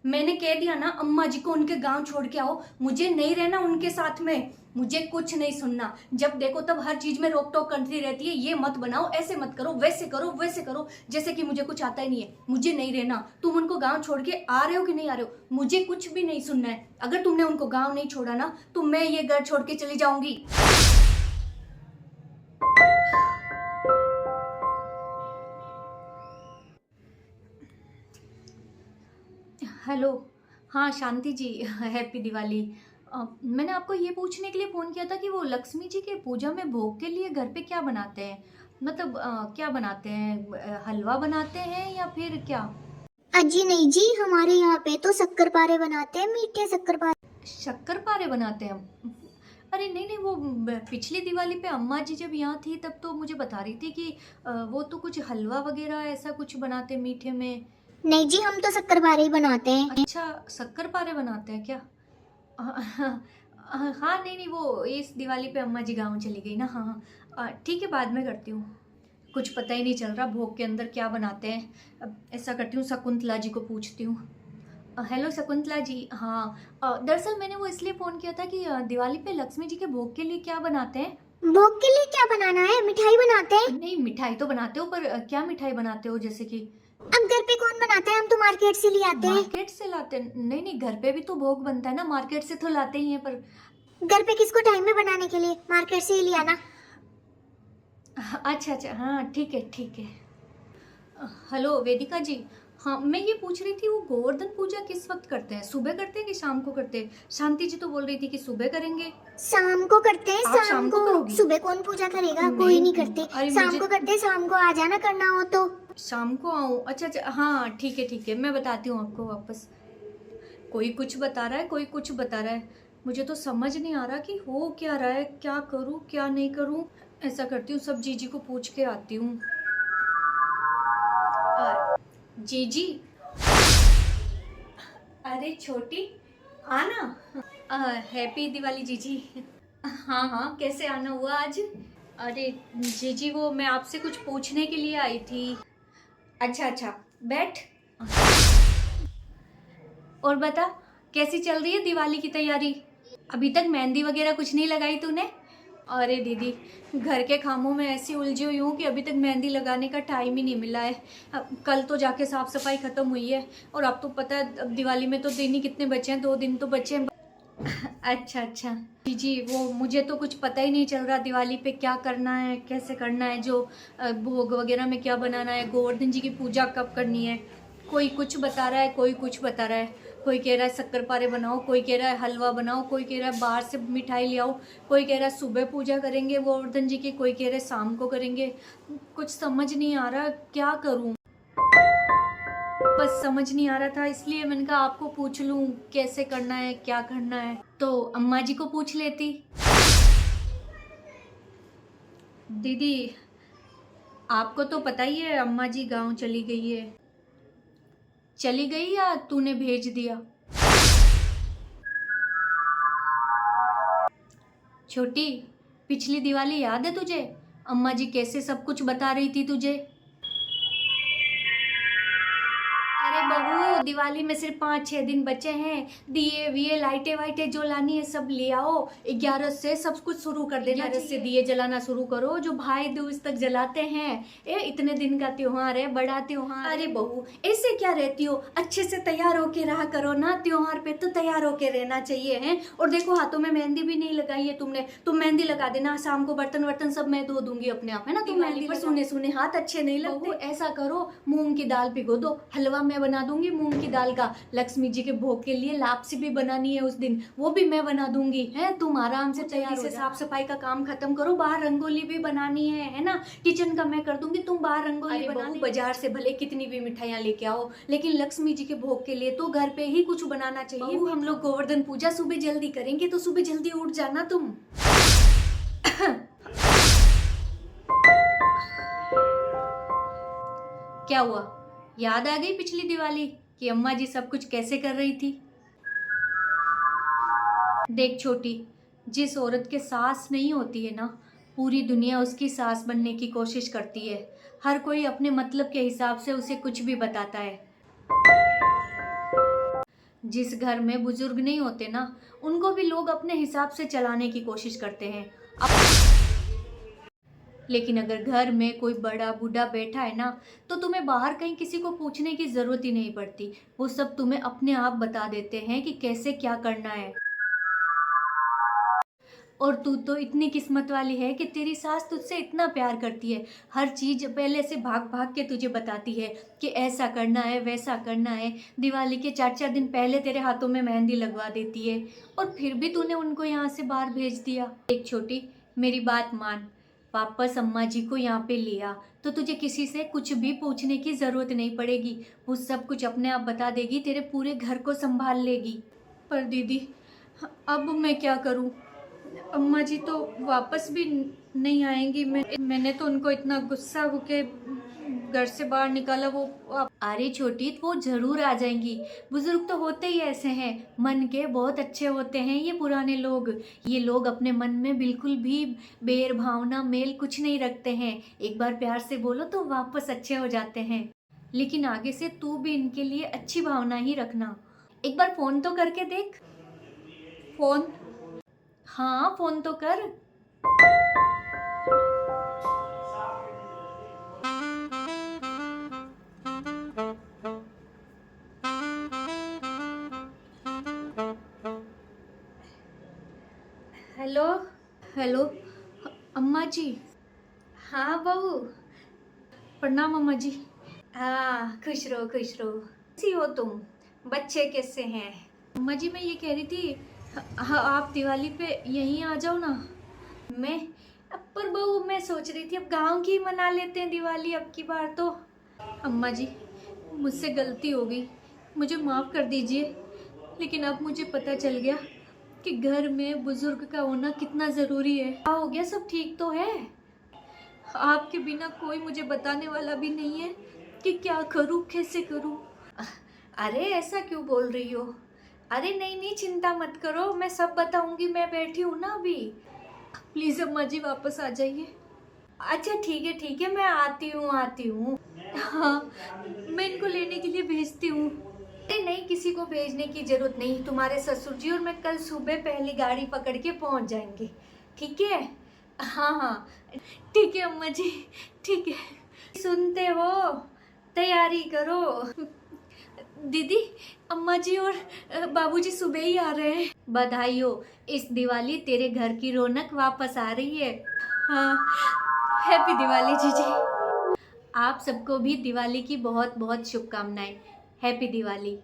मैंने कह दिया ना अम्मा जी को उनके गांव छोड़ के आओ, मुझे नहीं रहना उनके साथ में, मुझे कुछ नहीं सुनना। जब देखो तब हर चीज में रोक टोक करती रहती है, ये मत बनाओ, ऐसे मत करो, वैसे करो, जैसे कि मुझे कुछ आता ही नहीं है। मुझे नहीं रहना। तुम उनको गांव छोड़ के आ रहे हो कि नहीं आ रहे हो, मुझे कुछ भी नहीं सुनना है। अगर तुमने उनको गाँव नहीं छोड़ा ना तो मैं ये घर छोड़ के चली जाऊंगी। हेलो। हाँ शांति जी, हैप्पी दिवाली। मैंने आपको ये पूछने के लिए फ़ोन किया था कि वो लक्ष्मी जी के पूजा में भोग के लिए घर पे क्या बनाते हैं, मतलब क्या बनाते हैं, हलवा बनाते हैं या फिर क्या? अजी नहीं जी, हमारे यहाँ पे तो शक्कर पारे बनाते हैं, मीठे शक्कर पारे। शक्कर पारे बनाते हैं? अरे नहीं नहीं, वो पिछली दिवाली पे अम्मा जी जब यहाँ थी तब तो मुझे बता रही थी कि वो तो कुछ हलवा वगैरह ऐसा कुछ बनाते हैं मीठे में। नहीं जी, हम तो शक्कर पारे ही बनाते हैं। अच्छा, शक्कर पारे बनाते हैं क्या? हाँ नहीं नहीं, वो इस दिवाली पे अम्मा जी गाँव चली गई ना। हाँ हाँ, ठीक है, बाद में करती हूँ। कुछ पता ही नहीं चल रहा भोग के अंदर क्या बनाते हैं। अब ऐसा करती हूँ, शकुंतला जी को पूछती हूँ। हेलो शकुंतला जी। हाँ, दरअसल मैंने वो इसलिए फ़ोन किया था कि दिवाली पे लक्ष्मी जी के भोग के लिए क्या बनाते हैं? भोग के लिए क्या बनाना है? मिठाई बनाते हैं। नहीं, मिठाई तो बनाते हो पर क्या मिठाई बनाते हो, जैसे कि? अब घर पे कौन बनाता है, हम तो मार्केट से ले आते हैं। मार्केट से लाते हैं? नहीं नहीं, घर पे भी तो भोग बनता है ना, मार्केट से तो लाते ही हैं पर। घर पे किसको टाइम है बनाने के लिए, मार्केट से ही ले आना। अच्छा अच्छा, हाँ ठीक है ठीक है। हेलो वेदिका जी। हाँ, मैं ये पूछ रही थी वो गोवर्धन पूजा किस वक्त करते हैं, सुबह करते हैं कि शाम को करते हैं? शांति जी तो बोल रही थी कि सुबह करेंगे। शाम को करते हैं, आप शाम को को। करोगी? सुबह कौन पूजा करेगा, नहीं, कोई नहीं करते। अरे शाम मुझे को करते हैं, शाम को आ जाना करना हो तो। शाम को आऊँ? अच्छा अच्छा, हाँ ठीक है, मैं बताती हूँ आपको वापस। कोई कुछ बता रहा है, कोई कुछ बता रहा है, मुझे तो समझ नहीं आ रहा कि हो क्या रहा है, क्या करूँ क्या नहीं करूँ। ऐसा करती हूँ, सब जीजी को पूछ के आती हूँ। जीजी। अरे छोटी, आना। हैप्पी दिवाली जीजी। हाँ हाँ, कैसे आना हुआ आज? अरे जीजी, वो मैं आपसे कुछ पूछने के लिए आई थी। अच्छा अच्छा, बैठ। और बता, कैसी चल रही है दिवाली की तैयारी? अभी तक मेहंदी वगैरह कुछ नहीं लगाई तूने? अरे दीदी, घर के कामों में ऐसी उलझी हुई हूँ कि अभी तक मेहंदी लगाने का टाइम ही नहीं मिला है। अब कल तो जाके साफ सफाई खत्म हुई है और अब तो पता है अब दिवाली में तो दिन ही कितने बचे हैं, 2 दिन तो बचे हैं। अच्छा अच्छा जी जी, वो मुझे तो कुछ पता ही नहीं चल रहा दिवाली पे क्या करना है, कैसे करना है, जो भोग वगैरह में क्या बनाना है, गोवर्धन जी की पूजा कब करनी है। कोई कुछ बता रहा है, कोई कुछ बता रहा है। कोई कह रहा है शक्करपारे बनाओ, कोई कह रहा है हलवा बनाओ, कोई कह रहा है बाहर से मिठाई ले आओ, कोई कह रहा है सुबह पूजा करेंगे गोवर्धन जी की, कोई कह रहा है शाम को करेंगे। कुछ समझ नहीं आ रहा क्या करूं। बस समझ नहीं आ रहा था, इसलिए मैंने कहा आपको पूछ लूं कैसे करना है, क्या करना है। तो अम्मा जी को पूछ लेती। दीदी, आपको तो पता ही है अम्मा जी गांव चली गई है। चली गई या तूने भेज दिया? छोटी, पिछली दिवाली याद है तुझे, अम्मा जी कैसे सब कुछ बता रही थी तुझे? अरे बहू, दिवाली में सिर्फ 5-6 दिन बचे हैं, दिए विए लाइटें वाइटें जो लानी है सब ले आओ। 11 से सब कुछ शुरू कर देना, 11 से दिए जलाना शुरू करो, जो भाई दूज तक जलाते हैं। इतने दिन का त्योहार है, बड़ा त्योहार। अरे बहू, ऐसे क्या रहती हो, अच्छे से तैयार होके रहा करो ना, त्योहार पे तो तैयार होके रहना चाहिए है। और देखो हाथों में मेहंदी भी नहीं लगाई है तुमने, तुम मेहंदी लगा देना, शाम को बर्तन वर्तन सब मैं धो दूंगी अपने आप, है ना। तुम मेहंदी पर सुने सुने हाथ अच्छे नहीं लगते। ऐसा करो, मूंग की दाल भिगो दो, हलवा मैं बना दूंगी मूंग की दाल का। लक्ष्मी जी के भोग के लिए लापसी भी बनानी है उस दिन, वो भी मैं बना दूंगी। है, तुम आराम से तैयारी से साफ सफाई का काम खत्म करो, बाहर रंगोली भी बनानी है ना। किचन का मैं कर दूंगी, तुम बाहर रंगोली बना। बाजार से भले कितनी भी मिठाइयाँ लेके आओ, लेकिन लक्ष्मी जी के भोग के लिए तो घर पे ही कुछ बनाना चाहिए। हम लोग गोवर्धन पूजा सुबह जल्दी करेंगे, तो सुबह जल्दी उठ जाना तुम। क्या हुआ, याद आ गई पिछली दिवाली कि अम्मा जी सब कुछ कैसे कर रही थी? देख छोटी, जिस औरत के सास नहीं होती है ना, पूरी दुनिया उसकी सास बनने की कोशिश करती है। हर कोई अपने मतलब के हिसाब से उसे कुछ भी बताता है। जिस घर में बुजुर्ग नहीं होते ना, उनको भी लोग अपने हिसाब से चलाने की कोशिश करते हैं। लेकिन अगर घर में कोई बड़ा बूढ़ा बैठा है ना, तो तुम्हें बाहर कहीं किसी को पूछने की ज़रूरत ही नहीं पड़ती। वो सब तुम्हें अपने आप बता देते हैं कि कैसे क्या करना है। और तू तो इतनी किस्मत वाली है कि तेरी सास तुझसे इतना प्यार करती है। हर चीज़ पहले से भाग भाग के तुझे बताती है कि ऐसा करना है, वैसा करना है। दिवाली के 4-4 दिन पहले तेरे हाथों में मेहंदी लगवा देती है। और फिर भी तूने उनको यहाँ से बाहर भेज दिया। एक छोटी, मेरी बात मान, वापस अम्मा जी को यहाँ पे लिया तो तुझे किसी से कुछ भी पूछने की ज़रूरत नहीं पड़ेगी। वो सब कुछ अपने आप बता देगी, तेरे पूरे घर को संभाल लेगी। पर दीदी, अब मैं क्या करूँ? अम्मा जी तो वापस भी नहीं आएंगी। मैंने तो उनको इतना गुस्सा होके घर से बाहर निकाला। अरे छोटी, वो जरूर आ जाएंगी। बुजुर्ग तो होते ही ऐसे हैं, मन के बहुत अच्छे होते हैं ये पुराने लोग। ये लोग अपने मन में बिल्कुल भी बैर भावना मेल कुछ नहीं रखते हैं। एक बार प्यार से बोलो तो वापस अच्छे हो जाते हैं। लेकिन आगे से तू भी इनके लिए अच्छी भावना ही रखना। एक बार फोन तो करके देख। फोन? हाँ, फोन तो कर। हेलो। हेलो अम्मा जी। हाँ बहू, प्रणाम अम्मा जी। हाँ, खुश रहो खुश रहो। कैसी हो तुम? बच्चे कैसे हैं? अम्मा जी, मैं ये कह रही थी, हाँ, आप दिवाली पे यहीं आ जाओ ना। मैं पर बहू, मैं सोच रही थी अब गांव की मना लेते हैं दिवाली अब की बार तो। अम्मा जी, मुझसे गलती हो गई, मुझे माफ़ कर दीजिए। लेकिन अब मुझे पता चल गया कि घर में बुजुर्ग का होना कितना ज़रूरी है। क्या हो गया, सब ठीक तो है? आपके बिना कोई मुझे बताने वाला भी नहीं है कि क्या करूं, कैसे करूं। अरे ऐसा क्यों बोल रही हो? अरे नहीं नहीं, चिंता मत करो, मैं सब बताऊंगी। मैं बैठी हूँ ना अभी। प्लीज़ अम्मा जी, वापस आ जाइए। अच्छा ठीक है, मैं आती हूँ। हाँ, मैं इनको लेने के लिए भेजती हूँ। अरे नहीं, किसी को भेजने की जरूरत नहीं। तुम्हारे ससुर जी और मैं कल सुबह पहली गाड़ी पकड़ के पहुँच जाएंगे। ठीक है? हाँ हाँ, ठीक है अम्मा जी, ठीक है। सुनते हो? तैयारी करो। दीदी, अम्मा जी और बाबूजी सुबह ही आ रहे हैं। बधाई हो, इस दिवाली तेरे घर की रौनक वापस आ रही है। हाँ, हैप्पी दिवाली जीजी। आप सबको भी दिवाली की बहुत बहुत शुभकामनाएं। हैप्पी दिवाली।